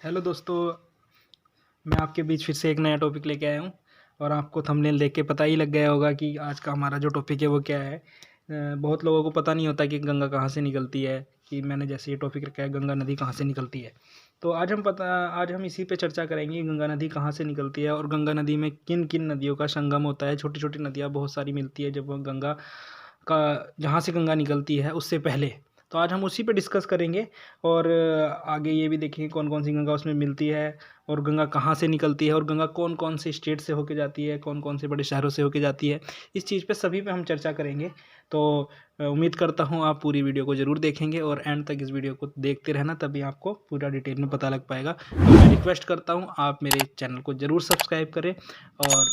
Hello दोस्तों, मैं आपके बीच फिर से एक नया टॉपिक लेके आया हूँ। और आपको थंबनेल देख के पता ही लग गया होगा कि आज का हमारा जो टॉपिक है वो क्या है। बहुत लोगों को पता नहीं होता कि गंगा कहाँ से निकलती है। कि मैंने जैसे ये टॉपिक रखा है, गंगा नदी कहाँ से निकलती है। तो आज हम इसी पे चर्चा करेंगे कि गंगा नदी कहाँ से निकलती है और गंगा नदी में किन किन नदियों का संगम होता है। छोटी छोटी नदियाँ बहुत सारी मिलती है जब वो गंगा का जहाँ से गंगा निकलती है उससे पहले। तो आज हम उसी पे डिस्कस करेंगे और आगे ये भी देखेंगे कौन कौन सी गंगा उसमें मिलती है और गंगा कहाँ से निकलती है और गंगा कौन कौन से स्टेट से होके जाती है, कौन कौन से बड़े शहरों से होके जाती है। इस चीज़ पे सभी पे हम चर्चा करेंगे। तो उम्मीद करता हूँ आप पूरी वीडियो को ज़रूर देखेंगे और एंड तक इस वीडियो को देखते रहना, तभी आपको पूरा डिटेल में पता लग पाएगा। तो मैं रिक्वेस्ट करता हूँ आप मेरे चैनल को ज़रूर सब्सक्राइब करें और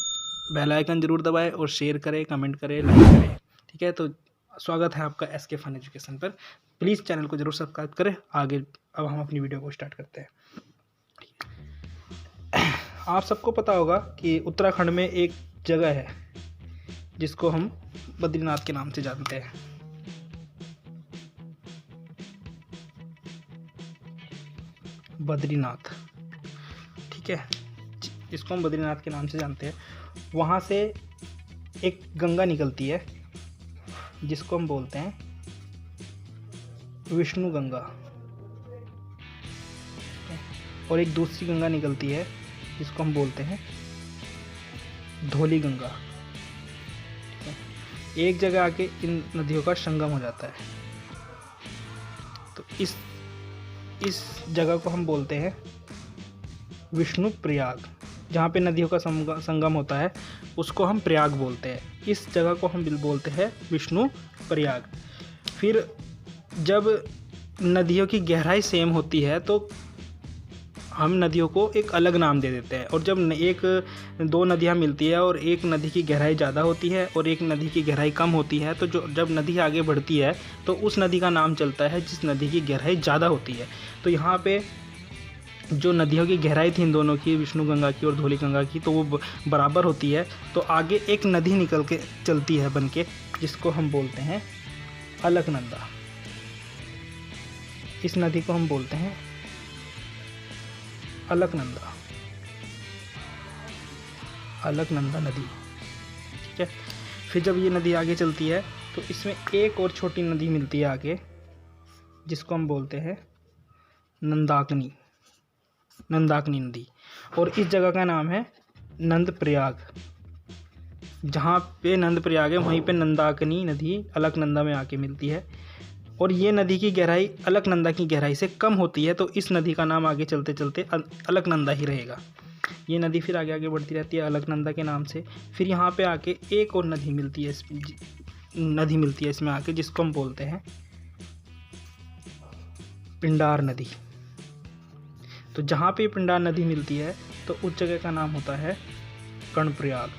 बेल आइकन ज़रूर दबाएं और शेयर करें, कमेंट करें, लाइक करें। ठीक है, तो स्वागत है आपका एसके फन एजुकेशन पर। प्लीज़ चैनल को जरूर सब्सक्राइब करें। आगे अब हम अपनी वीडियो को स्टार्ट करते हैं। आप सबको पता होगा कि उत्तराखंड में एक जगह है जिसको हम बद्रीनाथ के नाम से जानते हैं। बद्रीनाथ, ठीक है, जिसको हम बद्रीनाथ के नाम से जानते हैं। वहाँ से एक गंगा निकलती है जिसको हम बोलते हैं विष्णु गंगा, और एक दूसरी गंगा निकलती है जिसको हम बोलते हैं धौली गंगा। एक जगह आके इन नदियों का संगम हो जाता है। तो इस जगह को हम बोलते हैं विष्णु प्रयाग। जहाँ पे नदियों का संगम होता है उसको हम प्रयाग बोलते हैं। इस जगह को हम बोलते हैं विष्णु प्रयाग। फिर जब नदियों की गहराई सेम होती है तो हम नदियों को एक अलग नाम दे देते हैं। और जब दो नदियाँ मिलती है और एक नदी की गहराई ज़्यादा होती है और एक नदी की गहराई कम होती है, तो जब नदी आगे बढ़ती है तो उस नदी का नाम चलता है जिस नदी की गहराई ज़्यादा होती है। तो यहाँ पे जो नदियों की गहराई थी इन दोनों की, विष्णु गंगा की और धौली गंगा की, तो वो बराबर होती है। तो आगे एक नदी निकल के चलती है बन के, जिसको हम बोलते हैं अलकनंदा। इस नदी को हम बोलते हैं अलकनंदा, अलकनंदा नदी। ठीक है, फिर जब ये नदी आगे चलती है तो इसमें एक और छोटी नदी मिलती है आगे, जिसको हम बोलते हैं नंदाकनी, नंदाकनी नदी। और इस जगह का नाम है नंद प्रयाग। जहाँ पे नंद प्रयाग है वहीं पे नंदाकनी नदी अलकनंदा में आके मिलती है। और ये नदी की गहराई अलकनंदा की गहराई से कम होती है, तो इस नदी का नाम आगे चलते चलते अलकनंदा ही रहेगा। ये नदी फिर आगे आगे बढ़ती रहती है अलकनंदा के नाम से। फिर यहाँ पे आके एक और नदी मिलती है इसमें आके, जिसको हम बोलते हैं पिंडार नदी। तो जहाँ पे पिंडार नदी मिलती है तो उस जगह का नाम होता है कर्णप्रयाग।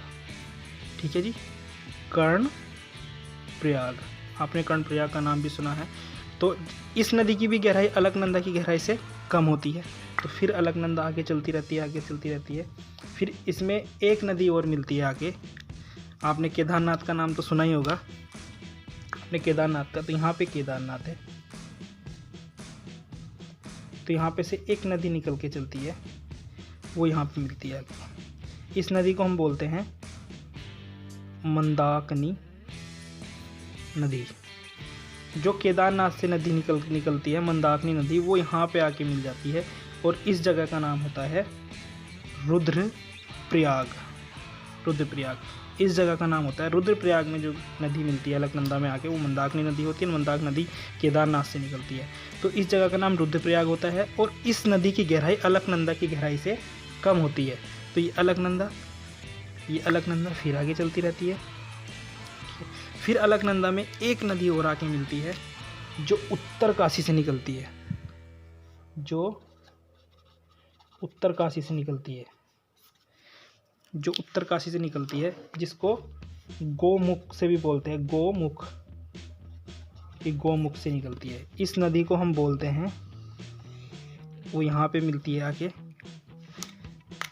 ठीक है जी, कर्णप्रयाग। आपने कर्णप्रयाग का नाम भी सुना है। तो इस नदी की भी गहराई अलकनंदा की गहराई से कम होती है। तो फिर अलकनंदा आगे चलती रहती है, आगे चलती रहती है। फिर इसमें एक नदी और मिलती है आगे। आपने केदारनाथ का नाम तो सुना ही होगा, आपने केदारनाथ का। तो यहाँ पे केदारनाथ है, तो यहाँ पे से एक नदी निकल के चलती है, वो यहाँ पे मिलती है आगे। इस नदी को हम बोलते हैं मंदाकिनी नदी। जो केदारनाथ से नदी निकलती है मंदाकिनी नदी, वो यहाँ पे आके मिल जाती है। और इस जगह का नाम होता है रुद्रप्रयाग। रुद्रप्रयाग इस जगह का नाम होता है। रुद्रप्रयाग में जो नदी मिलती है अलकनंदा में आके, वो मंदाकिनी नदी होती है। मंदाक नदी केदारनाथ से निकलती है, तो इस जगह का नाम रुद्रप्रयाग होता है। और इस नदी की गहराई अलकनंदा की गहराई से कम होती है। तो ये अलकनंदा फिर आगे चलती रहती है। फिर अलकनंदा में एक नदी और आके मिलती है जो उत्तरकाशी से निकलती है, जिसको गोमुख से भी बोलते हैं। गोमुख, ये गोमुख से निकलती है। इस नदी को हम बोलते हैं, वो यहाँ पे मिलती है आके।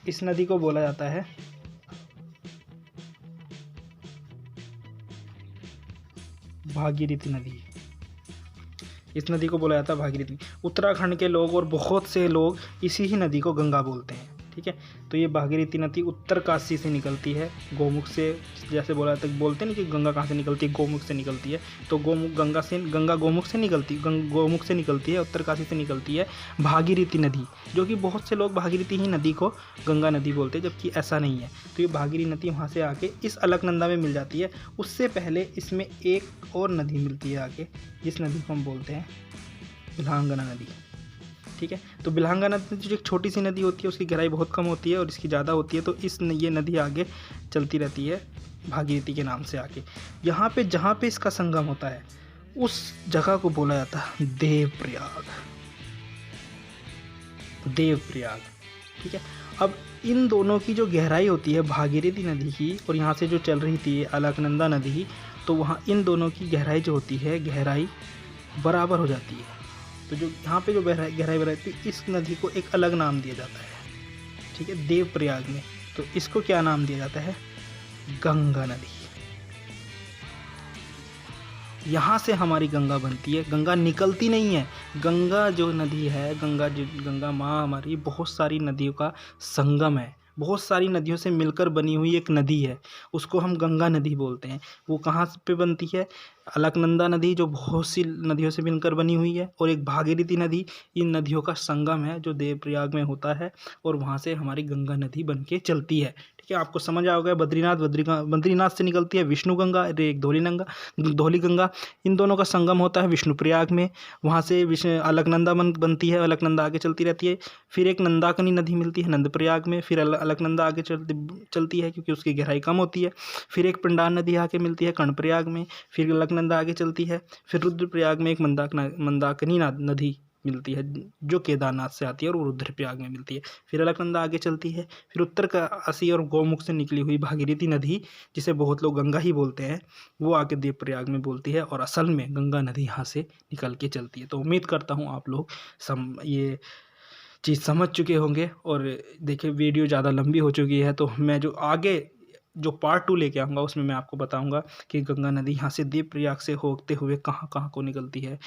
इस नदी को बोला जाता है भागीरथी नदी। इस नदी को बोला जाता है भागीरथी। उत्तराखंड के लोग और बहुत से लोग इसी ही नदी को गंगा बोलते हैं, ठीक है। तो ये भागीरथी नदी उत्तरकाशी से निकलती है, गोमुख से। जैसे बोला था, बोलते नहीं कि गंगा कहाँ से निकलती है, गोमुख से निकलती है। तो गंगा गोमुख से निकलती है, उत्तरकाशी से निकलती है भागीरथी नदी, जो कि बहुत से लोग भागीरथी ही नदी को गंगा नदी बोलते हैं, जबकि ऐसा नहीं है। तो ये भागीरथी नदी वहाँ से आके इस अलकनंदा में मिल जाती है। उससे पहले इसमें एक और नदी मिलती है आके, जिस नदी को हम बोलते हैं बिल्हांगना नदी, ठीक है। तो बिल्हांगना नदी जो एक छोटी सी नदी होती है, उसकी गहराई बहुत कम होती है और इसकी ज़्यादा होती है। तो ये नदी आगे चलती रहती है भागीरथी के नाम से आके। यहाँ पे जहाँ पे इसका संगम होता है, उस जगह को बोला जाता है देवप्रयाग, ठीक है। अब इन दोनों की जो गहराई होती है भागीरथी नदी की, और यहाँ से जो चल रही थी अलकनंदा नदी, तो वहाँ इन दोनों की गहराई जो होती है, गहराई बराबर हो जाती है। तो जो यहाँ पे जो गहराई रहती है, इस नदी को एक अलग नाम दिया जाता है, ठीक है, देवप्रयाग में। तो इसको क्या नाम दिया जाता है? गंगा नदी। यहाँ से हमारी गंगा बनती है, गंगा निकलती नहीं है। गंगा जो नदी है, गंगा माँ हमारी बहुत सारी नदियों का संगम है, बहुत सारी नदियों से मिलकर बनी हुई एक नदी है, उसको हम गंगा नदी बोलते हैं। वो कहाँ पे बनती है? अलकनंदा नदी, जो बहुत सी नदियों से मिलकर बनी हुई है, और एक भागीरथी नदी, इन नदियों का संगम है जो देवप्रयाग में होता है, और वहाँ से हमारी गंगा नदी बन के चलती है, ठीक है। आपको समझ आ गया। बद्रीनाथ से निकलती है विष्णु गंगा, एक धौली गंगा। इन दोनों का संगम होता है विष्णुप्रयाग में, वहाँ से अलकनंदा बनती है, अलकनंदा आगे चलती रहती है। फिर एक नंदाकनी नदी मिलती है नंदप्रयाग में, फिर अलकनंदा आगे चलती है क्योंकि उसकी गहराई कम होती है। फिर एक पिंडार नदी आके मिलती है कर्णप्रयाग में, फिर अलकनंदा आगे चलती है। फिर रुद्रप्रयाग में एक मंदाकिनी नदी मिलती है जो केदारनाथ से आती है और वो रुद्रप्रयाग में मिलती है। फिर अलकनंदा आगे चलती है। फिर उत्तरकाशी और गौमुख से निकली हुई भागीरथी नदी, जिसे बहुत लोग गंगा ही बोलते हैं, वो आके देवप्रयाग में बोलती है, और असल में गंगा नदी यहाँ से निकल के चलती है। तो उम्मीद करता हूँ आप लोग ये चीज़ समझ चुके होंगे। और देखिए, वीडियो ज़्यादा लंबी हो चुकी है, तो मैं जो आगे जो पार्ट 2 लेके आऊँगा, उसमें मैं आपको बताऊँगा कि गंगा नदी यहाँ से देवप्रयाग से होते हुए कहाँ कहाँ को निकलती है,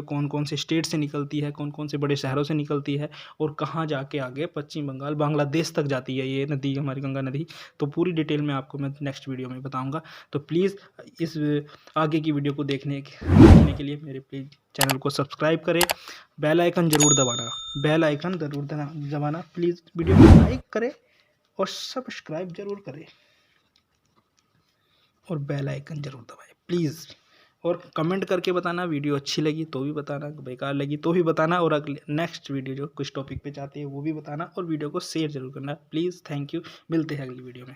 कौन कौन से स्टेट से निकलती है, कौन कौन से बड़े शहरों से निकलती है, और कहाँ जाके आगे पश्चिम बंगाल, बांग्लादेश तक जाती है ये नदी, हमारी गंगा नदी। तो पूरी डिटेल में आपको मैं नेक्स्ट वीडियो में बताऊँगा। तो प्लीज़ इस आगे की वीडियो को देखने के लिए मेरे प्लीज़ चैनल को सब्सक्राइब करें, बेल आइकन ज़रूर दबाना, प्लीज़ वीडियो को लाइक करें और सब्सक्राइब जरूर करें, और बेल आइकन जरूर दबाएं प्लीज़। और कमेंट करके बताना, वीडियो अच्छी लगी तो भी बताना, बेकार लगी तो भी बताना, और अगले नेक्स्ट वीडियो जो कुछ टॉपिक पे चाहते हैं वो भी बताना, और वीडियो को शेयर जरूर करना प्लीज़। थैंक यू, मिलते हैं अगली वीडियो में।